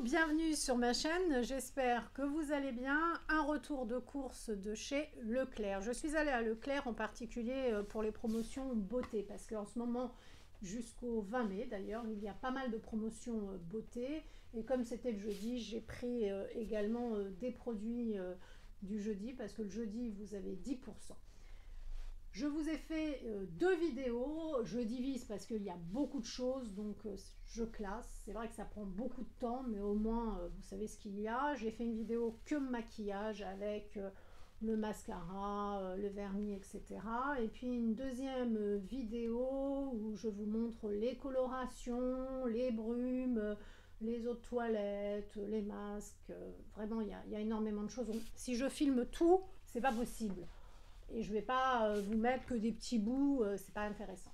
bienvenue sur ma chaîne, j'espère que vous allez bien. Un retour de course de chez Leclerc. Je suis allée à Leclerc en particulier pour les promotions beauté parce qu'en ce moment, jusqu'au 20 mai d'ailleurs, il y a pas mal de promotions beauté. Et comme c'était le jeudi, j'ai pris également des produits du jeudi parce que le jeudi, vous avez 10%. Je vous ai fait deux vidéos, je divise parce qu'il y a beaucoup de choses, donc je classe. C'est vrai que ça prend beaucoup de temps, mais au moins vous savez ce qu'il y a. J'ai fait une vidéo que maquillage avec le mascara, le vernis, etc. Et puis une deuxième vidéo où je vous montre les colorations, les brumes, les eaux de toilette, les masques. Vraiment, il y a énormément de choses. Donc, si je filme tout, c'est pas possible. Et je ne vais pas vous mettre que des petits bouts, c'est pas intéressant.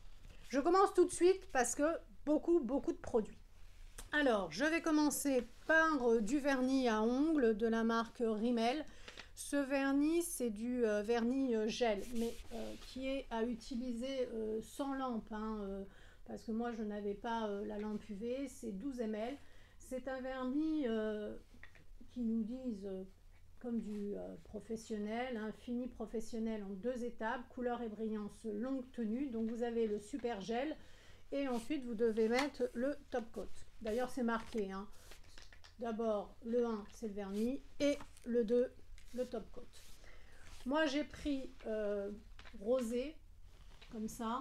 Je commence tout de suite parce que beaucoup de produits. Alors, je vais commencer par du vernis à ongles de la marque Rimmel. Ce vernis, c'est du vernis gel, mais qui est à utiliser sans lampe, parce que moi, je n'avais pas la lampe UV, c'est 12 ml. C'est un vernis qui nous disent comme du professionnel, fini professionnel en 2 étapes, couleur et brillance longue tenue. Donc vous avez le super gel et ensuite vous devez mettre le top coat. D'ailleurs c'est marqué, d'abord le 1 c'est le vernis et le 2 le top coat. Moi j'ai pris rosé comme ça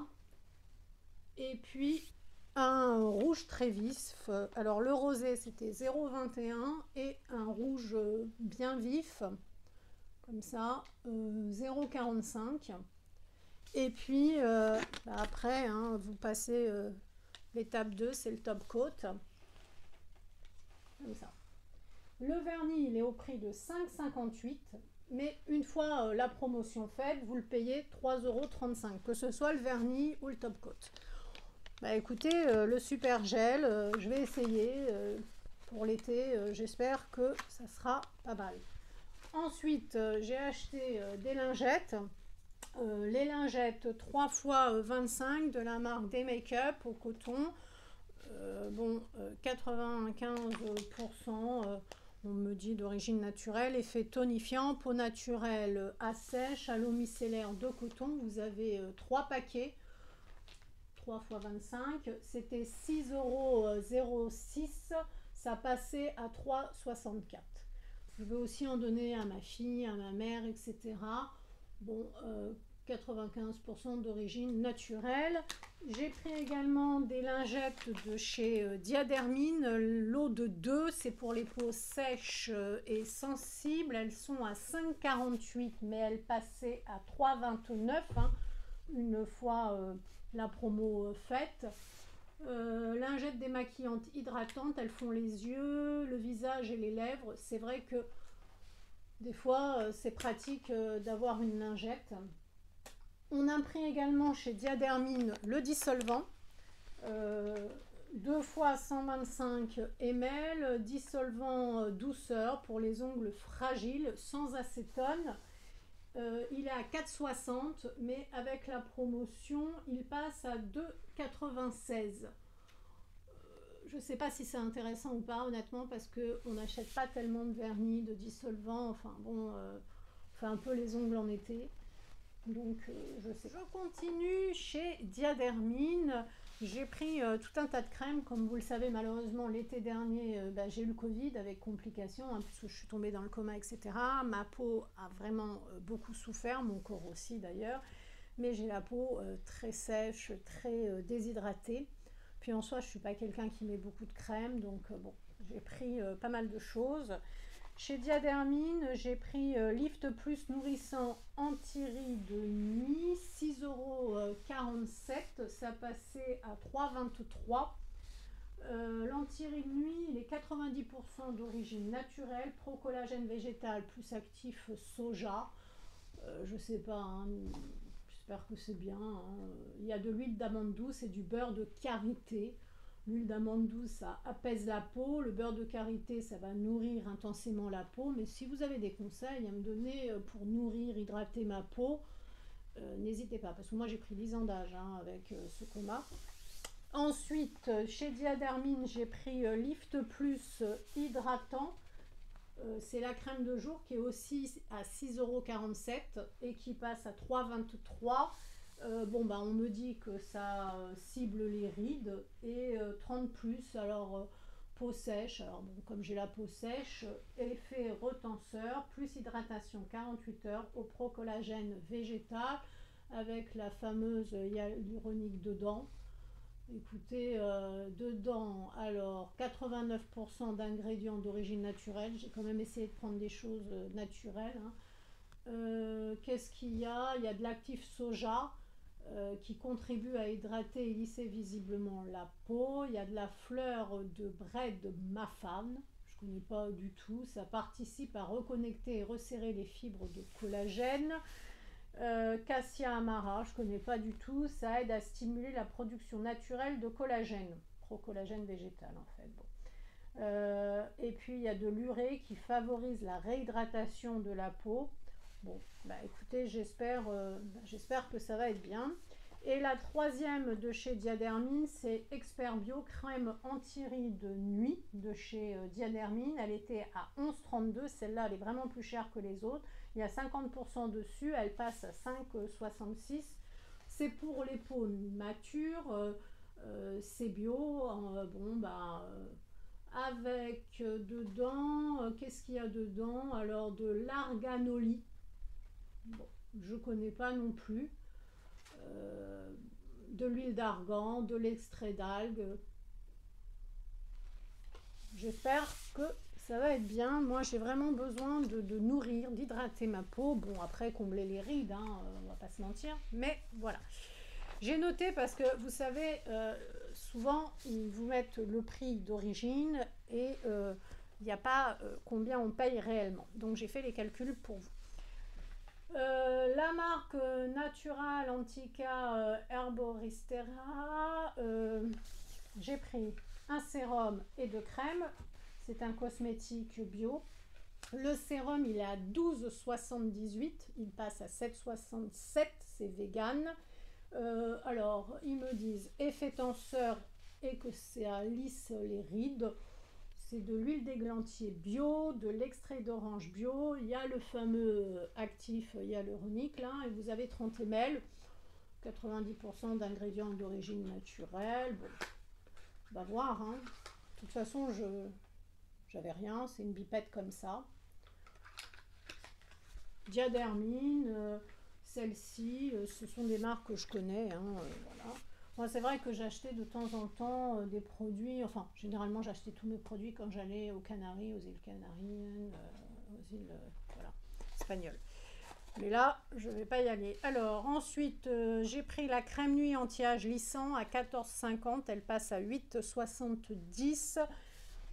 et puis un rouge très vif. Alors le rosé c'était 0,21 et un rouge bien vif comme ça 0,45. Et puis après vous passez l'étape 2, c'est le top coat comme ça. Le vernis il est au prix de 5,58 €, mais une fois la promotion faite vous le payez 3,35 €, que ce soit le vernis ou le top coat. Bah écoutez, le super gel, je vais essayer pour l'été, j'espère que ça sera pas mal. Ensuite, j'ai acheté des lingettes, les lingettes 3 x 25 de la marque des Make-up au coton. 95%, on me dit d'origine naturelle, effet tonifiant, peau naturelle à sèche, à l'eau micellaire de coton. Vous avez 3 paquets. 3 x 25, c'était 6,06 €, ça passait à 3,64 €. Je veux aussi en donner à ma fille, à ma mère, etc. Bon, 95% d'origine naturelle. J'ai pris également des lingettes de chez Diadermine, lot de 2, c'est pour les peaux sèches et sensibles. Elles sont à 5,48 €, mais elles passaient à 3,29 €, une fois la promo faite. Lingettes démaquillantes hydratantes, elles font les yeux, le visage et les lèvres. C'est vrai que des fois c'est pratique d'avoir une lingette. On a pris également chez Diadermine le dissolvant, 2 fois 125 ml, dissolvant douceur pour les ongles fragiles, sans acétone. Il est à 4,60 €, mais avec la promotion, il passe à 2,96 €. Je ne sais pas si c'est intéressant ou pas, honnêtement, parce qu'on n'achète pas tellement de vernis, de dissolvant. Enfin bon, on fait un peu les ongles en été. Donc je sais. Je continue chez Diadermine. J'ai pris tout un tas de crèmes. Comme vous le savez, malheureusement, l'été dernier, j'ai eu le Covid avec complications, puisque je suis tombée dans le coma, etc. Ma peau a vraiment beaucoup souffert, mon corps aussi d'ailleurs. Mais j'ai la peau très sèche, très déshydratée. Puis en soi, je ne suis pas quelqu'un qui met beaucoup de crème, donc bon, j'ai pris pas mal de choses. Chez Diadermine, j'ai pris Lift Plus nourrissant anti-rides de nuit, 6,47 €, ça passait à 3,23 €. L'anti-rides nuit, il est 90% d'origine naturelle, pro-collagène végétal plus actif soja. Je sais pas, j'espère que c'est bien. Il y a de l'huile d'amande douce et du beurre de karité. L'huile d'amande douce, ça apaise la peau. Le beurre de karité, ça va nourrir intensément la peau. Mais si vous avez des conseils à me donner pour nourrir, hydrater ma peau, n'hésitez pas. Parce que moi, j'ai pris 10 ans d'âge avec ce coma. Ensuite, chez Diadermine, j'ai pris Lift Plus hydratant. C'est la crème de jour qui est aussi à 6,47 € et qui passe à 3,23 €. Bon, bah, on me dit que ça cible les rides et 30 plus. Alors, peau sèche. Alors, bon, comme j'ai la peau sèche, effet retenseur, plus hydratation 48 heures au pro-collagène végétal avec la fameuse hyaluronique dedans. Écoutez, dedans, alors 89% d'ingrédients d'origine naturelle. J'ai quand même essayé de prendre des choses naturelles, hein. Qu'est-ce qu'il y a? Il y a de l'actif soja qui contribue à hydrater et lisser visiblement la peau. Il y a de la fleur de braid de mafane. Je ne connais pas du tout. Ça participe à reconnecter et resserrer les fibres de collagène. Cassia amara, je ne connais pas du tout, ça aide à stimuler la production naturelle de collagène, pro-collagène végétal en fait. Bon. Et puis il y a de l'urée qui favorise la réhydratation de la peau. Bon, bah écoutez, j'espère que ça va être bien. Et la troisième de chez Diadermine, c'est Expert Bio crème anti-rides de nuit de chez Diadermine. Elle était à 11,32 €. Celle-là, elle est vraiment plus chère que les autres. Il y a 50% dessus. Elle passe à 5,66 €. C'est pour les peaux matures. C'est bio. Bon, bah, avec dedans, qu'est-ce qu'il y a dedans? Alors, de l'arganoli. Bon, je ne connais pas non plus. De l'huile d'argan, de l'extrait d'algues. J'espère que ça va être bien. Moi, j'ai vraiment besoin de nourrir, d'hydrater ma peau. Bon, après, combler les rides, hein, on va pas se mentir. Mais voilà. J'ai noté parce que, vous savez, souvent, ils vous mettent le prix d'origine et il n'y a pas combien on paye réellement. Donc, j'ai fait les calculs pour vous. La marque Natural Antica Herboristera, j'ai pris un sérum et deux crèmes. C'est un cosmétique bio. Le sérum, il est à 12,78 €. Il passe à 7,67 €. C'est vegan. Alors, ils me disent effet tenseur et que ça lisse les rides. C'est de l'huile d'églantier bio, de l'extrait d'orange bio. Il y a le fameux actif hyaluronique là, et vous avez 30 ml, 90% d'ingrédients d'origine naturelle. Bon, on va voir, hein. De toute façon, j'avais rien, c'est une pipette comme ça. Diadermine, celle-ci, ce sont des marques que je connais, hein, voilà. Moi, c'est vrai que j'achetais de temps en temps des produits, enfin, généralement, j'achetais tous mes produits quand j'allais aux Canaries, aux îles Canariennes, aux îles, voilà, espagnoles. Mais là, je ne vais pas y aller. Alors, ensuite, j'ai pris la crème nuit anti-âge lissant à 14,50 €. Elle passe à 8,70 €.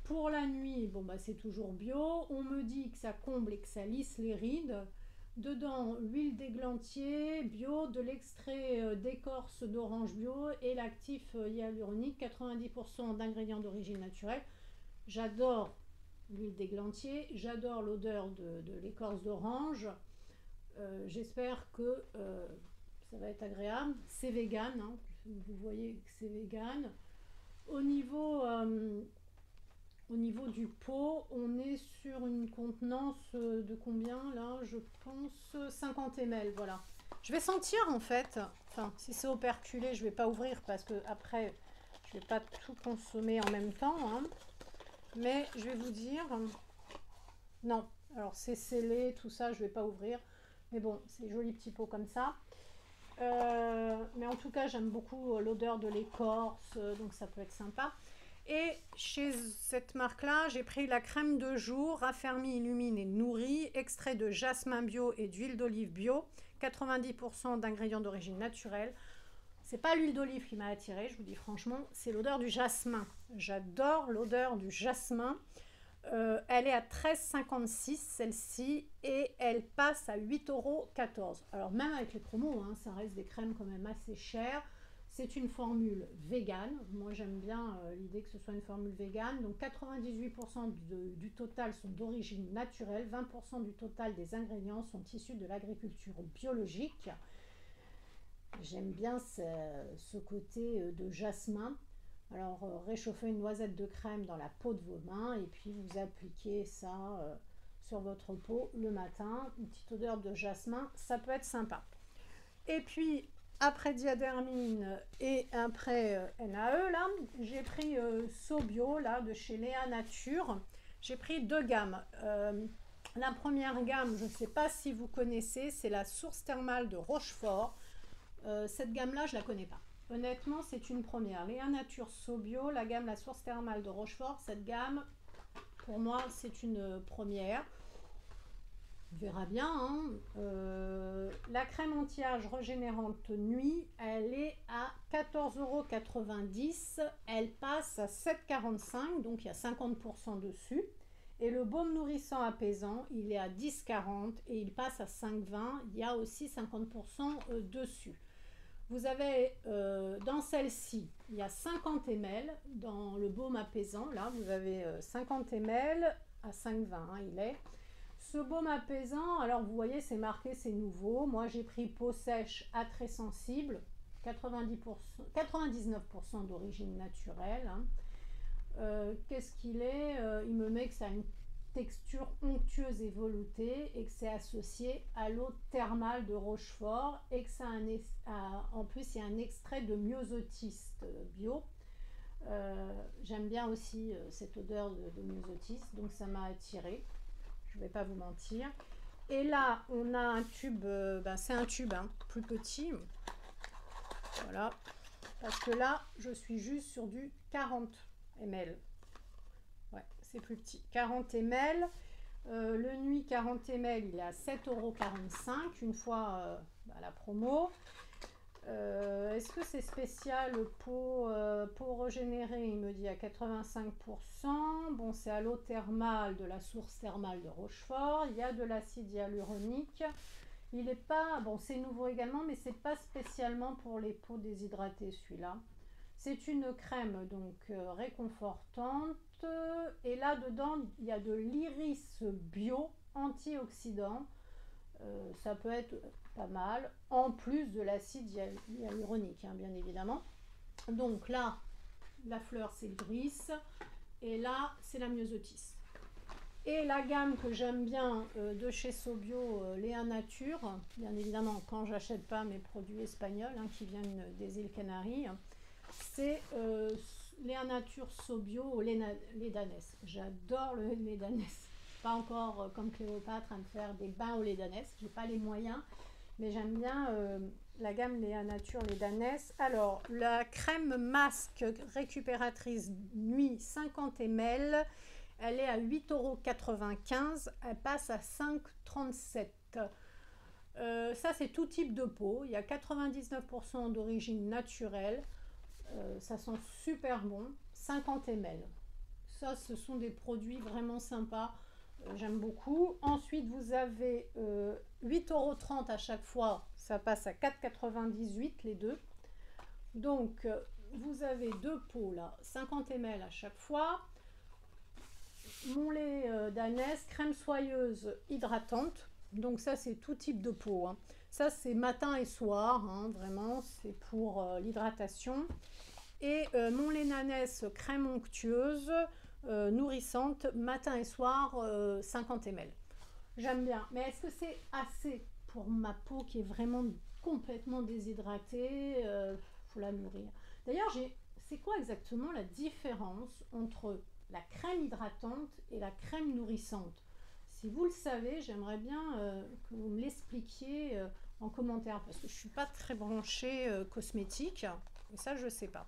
Pour la nuit, bon, bah, c'est toujours bio. On me dit que ça comble et que ça lisse les rides. Dedans, l'huile d'églantier bio, de l'extrait d'écorce d'orange bio et l'actif hyaluronique, 90% d'ingrédients d'origine naturelle. J'adore l'huile d'églantier, j'adore l'odeur de l'écorce d'orange. J'espère que ça va être agréable. C'est vegan, hein. Vous voyez que c'est vegan. Au niveau du pot, on est sur une contenance de combien là? Je pense 50 ml, voilà. Je vais sentir en fait, enfin si c'est operculé, je vais pas ouvrir parce que après je vais pas tout consommer en même temps, hein. Mais je vais vous dire, non, alors c'est scellé, tout ça, je vais pas ouvrir. Mais bon, c'est joli petit pot comme ça. Mais en tout cas, j'aime beaucoup l'odeur de l'écorce, donc ça peut être sympa. Et chez cette marque-là, j'ai pris la crème de jour, raffermie, illumine et nourrie, extrait de jasmin bio et d'huile d'olive bio, 90% d'ingrédients d'origine naturelle. C'est pas l'huile d'olive qui m'a attirée, je vous dis franchement, c'est l'odeur du jasmin. J'adore l'odeur du jasmin. Elle est à 13,56 € celle-ci et elle passe à 8,14 €. Alors même avec les promos, hein, ça reste des crèmes quand même assez chères. C'est une formule vegan. Moi j'aime bien l'idée que ce soit une formule vegan. Donc 98% du total sont d'origine naturelle. 20% du total des ingrédients sont issus de l'agriculture biologique. J'aime bien ce côté de jasmin. Alors, réchauffez une noisette de crème dans la peau de vos mains et puis vous appliquez ça sur votre peau le matin. Une petite odeur de jasmin, ça peut être sympa. Et puis, après Diadermine et après NAE, là, j'ai pris Sobio, là, de chez Léa Nature. J'ai pris deux gammes. La première gamme, je ne sais pas si vous connaissez, c'est la source thermale de Rochefort. Cette gamme-là, je ne la connais pas. Honnêtement, c'est une première. Léa Nature Sobio, la gamme La source thermale de Rochefort, cette gamme, pour moi, c'est une première. On verra bien. Hein. La crème anti-âge régénérante nuit, elle est à 14,90 €. Elle passe à 7,45 €, donc il y a 50% dessus. Et le baume nourrissant apaisant, il est à 10,40 € et il passe à 5,20 €. Il y a aussi 50% dessus. Vous avez dans celle-ci, il y a 50 ml. Dans le baume apaisant, là, vous avez 50 ml à 5,20 €, hein, il est. Ce baume apaisant, alors vous voyez, c'est marqué, c'est nouveau. Moi, j'ai pris peau sèche à très sensible, 99% d'origine naturelle. Hein. Qu'est-ce qu'il est Il me met que ça a une texture onctueuse et veloutée et que c'est associé à l'eau thermale de Rochefort et que ça en plus il y a un extrait de myosotis bio. J'aime bien aussi cette odeur de myosotis, donc ça m'a attirée. Je ne vais pas vous mentir. Et là, on a un tube, c'est un tube hein, plus petit. Voilà. Parce que là, je suis juste sur du 40 ml. Ouais, c'est plus petit. 40 ml. Le nuit 40 ml, il est à 7,45 € une fois la promo. Est-ce que c'est spécial peau régénérée? Il me dit à 85%. Bon, c'est à l'eau thermale de la source thermale de Rochefort. Il y a de l'acide hyaluronique. Il n'est pas, bon, c'est nouveau également, mais c'est pas spécialement pour les peaux déshydratées celui-là. C'est une crème donc réconfortante. Et là dedans, il y a de l'iris bio antioxydant. Ça peut être pas mal, en plus de l'acide hyaluronique, hein, bien évidemment. Donc là, la fleur, c'est le gris, et là, c'est la myosotis. Et la gamme que j'aime bien de chez Sobio, Léa Nature, bien évidemment, quand j'achète pas mes produits espagnols hein, qui viennent des îles Canaries, c'est Léa Nature Sobio au lait d'ânesse. J'adore le lait d'ânesse. Pas encore comme Cléopâtre à me faire des bains au lait d'ânesse, j'ai pas les moyens, mais j'aime bien la gamme Léa Nature lait d'ânesse. Alors, la crème masque récupératrice nuit 50 ml, elle est à 8,95 €, elle passe à 5,37 €. Ça, c'est tout type de peau, il y a 99% d'origine naturelle, ça sent super bon, 50 ml. Ça, ce sont des produits vraiment sympas. J'aime beaucoup. Ensuite, vous avez 8,30 € à chaque fois. Ça passe à 4,98 € les deux. Donc, vous avez deux pots là, 50 ml à chaque fois. Mon lait d'ânesse, crème soyeuse hydratante. Donc ça, c'est tout type de peau. Hein. Ça, c'est matin et soir. Hein, vraiment, c'est pour l'hydratation. Et mon lait d'ânesse, crème onctueuse. Nourrissante, matin et soir, 50 ml. J'aime bien, mais est-ce que c'est assez pour ma peau qui est vraiment complètement déshydratée? Faut la nourrir. D'ailleurs, c'est quoi exactement la différence entre la crème hydratante et la crème nourrissante? Si vous le savez, j'aimerais bien que vous me l'expliquiez en commentaire, parce que je ne suis pas très branchée cosmétique, et ça, je ne sais pas.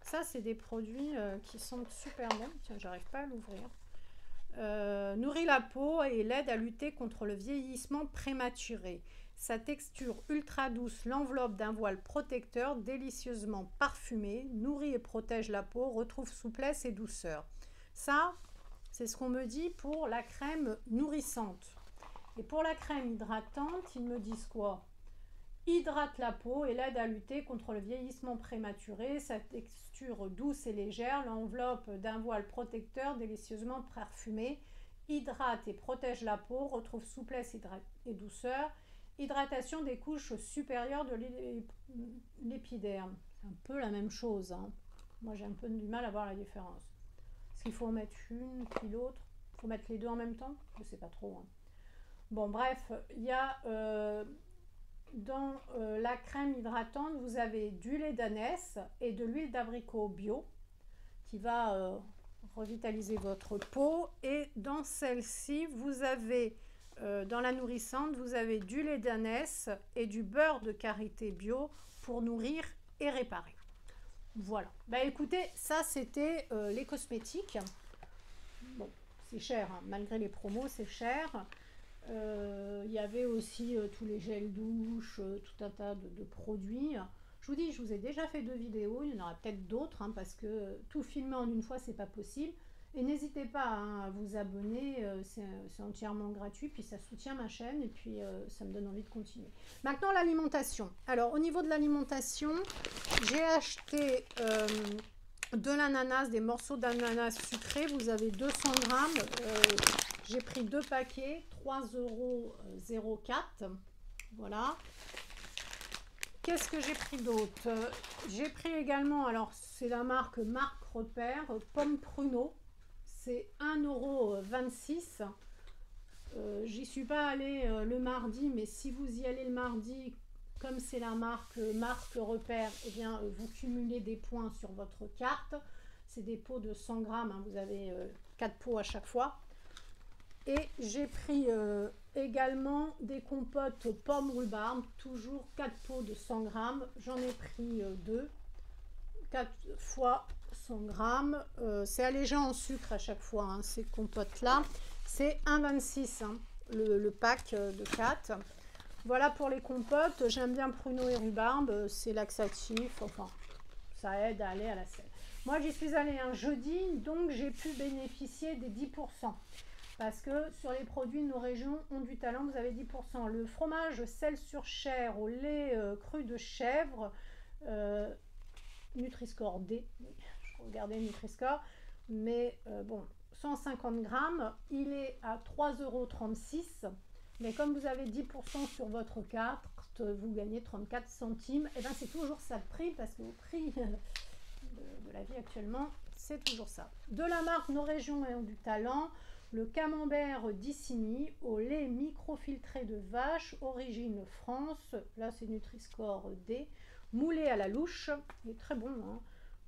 Ça, c'est des produits qui sont super bons. Tiens, j'arrive pas à l'ouvrir. Nourrit la peau et l'aide à lutter contre le vieillissement prématuré. Sa texture ultra douce l'enveloppe d'un voile protecteur délicieusement parfumé, nourrit et protège la peau, retrouve souplesse et douceur. Ça, c'est ce qu'on me dit pour la crème nourrissante. Et pour la crème hydratante, ils me disent quoi? Hydrate la peau et l'aide à lutter contre le vieillissement prématuré. Sa texture douce et légère l'enveloppe d'un voile protecteur délicieusement parfumé. Hydrate et protège la peau, retrouve souplesse et douceur. Hydratation des couches supérieures de l'épiderme. C'est un peu la même chose. Hein. Moi, j'ai un peu du mal à voir la différence. Est-ce qu'il faut en mettre une, puis l'autre? Il faut mettre les deux en même temps? Je ne sais pas trop. Hein. Bon, bref, il y a dans la crème hydratante, vous avez du lait d'ânesse et de l'huile d'abricot bio qui va revitaliser votre peau. Et dans celle-ci, vous avez, dans la nourrissante, vous avez du lait d'ânesse et du beurre de karité bio pour nourrir et réparer. Voilà. Bah écoutez, ça c'était les cosmétiques. Bon, c'est cher, hein. Malgré les promos, c'est cher. Il y avait aussi tous les gels douche, tout un tas de produits. Je vous dis, je vous ai déjà fait 2 vidéos, il y en aura peut-être d'autres, hein, parce que tout filmer en une fois, c'est pas possible. Et n'hésitez pas hein, à vous abonner, c'est entièrement gratuit, puis ça soutient ma chaîne, et puis ça me donne envie de continuer. Maintenant, l'alimentation. Alors, au niveau de l'alimentation, j'ai acheté de l'ananas, des morceaux d'ananas sucrés. Vous avez 200 grammes. J'ai pris 2 paquets, 3,04 €. Voilà. Qu'est-ce que j'ai pris d'autre? J'ai pris également, alors c'est la marque Repère, pomme pruneau. C'est 1,26 €. J'y suis pas allée le mardi, mais si vous y allez le mardi, comme c'est la marque Repère, eh bien, vous cumulez des points sur votre carte. C'est des pots de 100 grammes, hein, vous avez 4 pots à chaque fois. Et j'ai pris également des compotes pommes rhubarbe, toujours 4 pots de 100 grammes. J'en ai pris 2, 4 fois 100 grammes. C'est allégé en sucre à chaque fois, hein, ces compotes-là. C'est 1,26 € hein, le pack de 4. Voilà pour les compotes. J'aime bien pruneau et rhubarbe, c'est laxatif, enfin, ça aide à aller à la selle. Moi, j'y suis allée un jeudi, donc j'ai pu bénéficier des 10%. Parce que sur les produits de nos régions ont du talent, vous avez 10%. Le fromage sel sur chair au lait cru de chèvre, Nutri-Score D, je regardais Nutri-Score, mais bon, 150 grammes, il est à 3,36 €. Mais comme vous avez 10% sur votre carte, vous gagnez 34 centimes. Et bien c'est toujours ça le prix, parce que au prix de la vie actuellement, c'est toujours ça. De la marque Nos Régions ont du talent, le camembert d'Issigny au lait microfiltré de vache, origine France, là c'est Nutri-Score D, moulé à la louche, il est très bon, hein,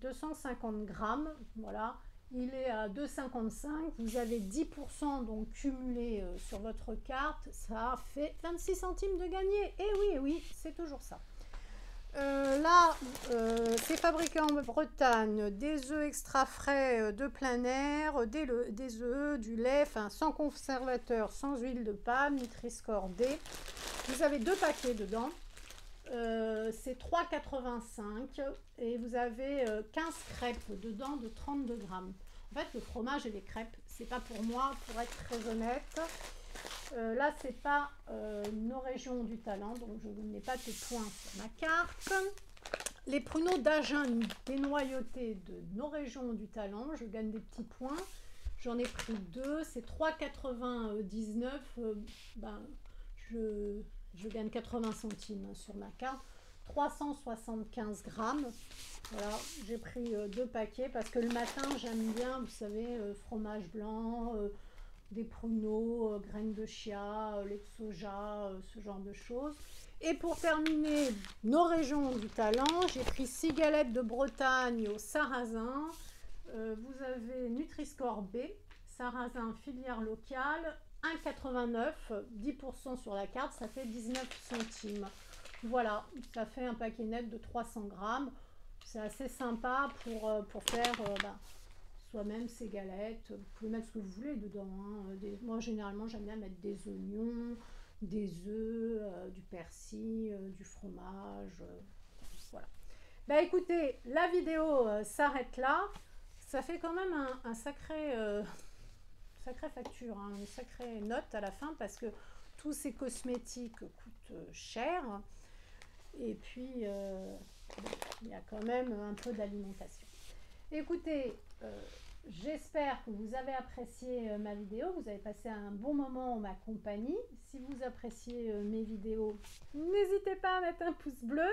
250 grammes, voilà, il est à 2,55 €, vous avez 10% donc cumulé sur votre carte, ça fait 26 centimes de gagné, et oui, c'est toujours ça. Là, c'est fabriqué en Bretagne, des œufs extra frais de plein air, des œufs, du lait, enfin, sans conservateur, sans huile de palme, Nutri-Score D. Vous avez 2 paquets dedans, c'est 3,85 € et vous avez 15 crêpes dedans de 32 grammes. En fait, le fromage et les crêpes, c'est pas pour moi, pour être très honnête. Là, c'est pas Nos Régions du talent, donc je n'ai pas de points sur ma carte. Les pruneaux d'Agen dénoyautés de Nos Régions du talent, je gagne des petits points. J'en ai pris 2, c'est 3,99 €. Ben, je gagne 80 centimes sur ma carte. 375 grammes. Voilà, j'ai pris 2 paquets parce que le matin, j'aime bien, vous savez, fromage blanc, des pruneaux, graines de chia, lait de soja, ce genre de choses. Et pour terminer, Nos Régions du talent, j'ai pris 6 galettes de Bretagne au sarrasin. Vous avez Nutri-Score B, sarrasin filière locale, 1,89 €, 10% sur la carte, ça fait 19 centimes. Voilà, ça fait un paquet net de 300 grammes. C'est assez sympa pour faire soi-même ces galettes. Vous pouvez mettre ce que vous voulez dedans. Hein. Moi, généralement, j'aime bien mettre des oignons, des œufs, du persil, du fromage. Voilà. Bah écoutez, la vidéo s'arrête là. Ça fait quand même un sacrée facture, hein, une sacrée note à la fin parce que tous ces cosmétiques coûtent cher. Et puis, il y a quand même un peu d'alimentation. Écoutez, j'espère que vous avez apprécié ma vidéo, vous avez passé un bon moment en ma compagnie. Si vous appréciez mes vidéos, n'hésitez pas à mettre un pouce bleu,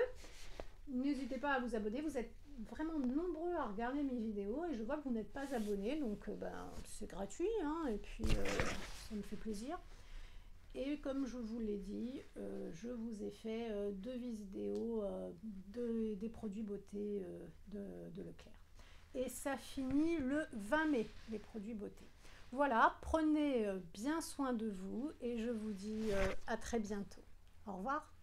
n'hésitez pas à vous abonner, vous êtes vraiment nombreux à regarder mes vidéos et je vois que vous n'êtes pas abonnés, donc c'est gratuit, hein, et puis ça me fait plaisir. Et comme je vous l'ai dit, je vous ai fait 2 vidéos des produits beauté de Leclerc. Et ça finit le 20 mai, les produits beauté. Voilà, prenez bien soin de vous et je vous dis à très bientôt. Au revoir.